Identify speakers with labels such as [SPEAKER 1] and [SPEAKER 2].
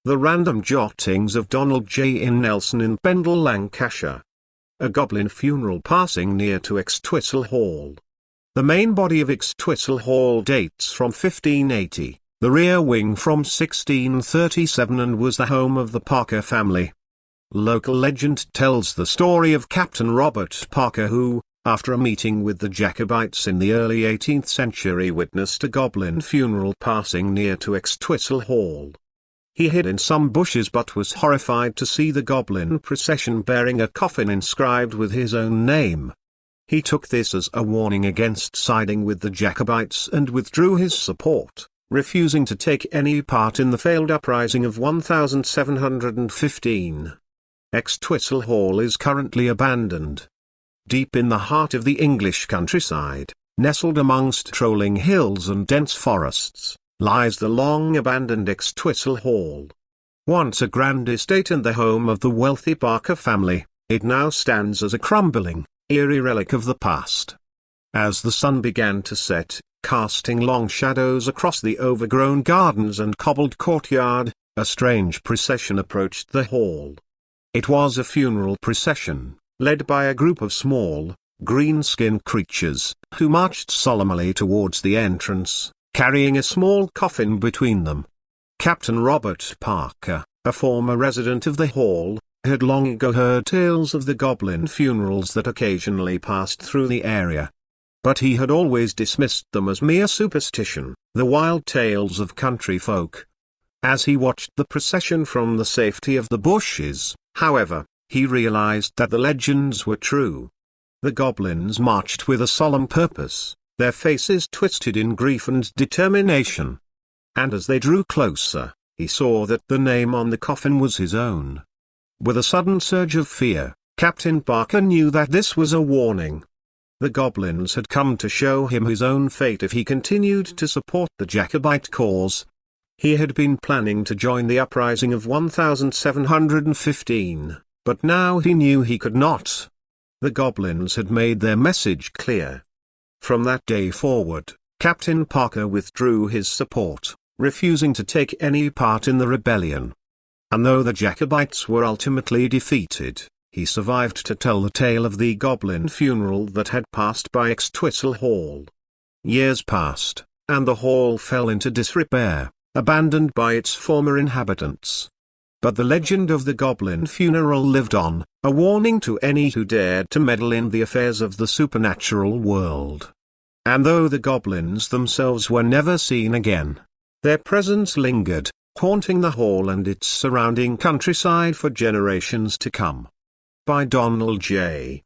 [SPEAKER 1] The Random Jottings of Donald J. in Nelson in Pendle, Lancashire. A goblin funeral passing near to Extwistle Hall. The main body of Extwistle Hall dates from 1580, the rear wing from 1637, and was the home of the Parker family. Local legend tells the story of Captain Robert Parker who, after a meeting with the Jacobites in the early 18th century, witnessed a goblin funeral passing near to Extwistle Hall. He hid in some bushes but was horrified to see the goblin procession bearing a coffin inscribed with his own name. He took this as a warning against siding with the Jacobites and withdrew his support, refusing to take any part in the failed uprising of 1715. Extwistle Hall is currently abandoned. Deep in the heart of the English countryside, nestled amongst rolling hills and dense forests, lies the long-abandoned Extwistle Hall. Once a grand estate and the home of the wealthy Parker family, it now stands as a crumbling, eerie relic of the past. As the sun began to set, casting long shadows across the overgrown gardens and cobbled courtyard, a strange procession approached the hall. It was a funeral procession, led by a group of small, green-skinned creatures, who marched solemnly towards the entrance, carrying a small coffin between them. Captain Robert Parker, a former resident of the hall, had long ago heard tales of the goblin funerals that occasionally passed through the area. But he had always dismissed them as mere superstition, the wild tales of country folk. As he watched the procession from the safety of the bushes, however, he realized that the legends were true. The goblins marched with a solemn purpose, their faces twisted in grief and determination. And as they drew closer, he saw that the name on the coffin was his own. With a sudden surge of fear, Captain Parker knew that this was a warning. The goblins had come to show him his own fate if he continued to support the Jacobite cause. He had been planning to join the uprising of 1715, but now he knew he could not. The goblins had made their message clear. From that day forward, Captain Parker withdrew his support, refusing to take any part in the rebellion. And though the Jacobites were ultimately defeated, he survived to tell the tale of the goblin funeral that had passed by Extwistle Hall. Years passed, and the hall fell into disrepair, abandoned by its former inhabitants. But the legend of the goblin funeral lived on, a warning to any who dared to meddle in the affairs of the supernatural world. And though the goblins themselves were never seen again, their presence lingered, haunting the hall and its surrounding countryside for generations to come. By Donald J.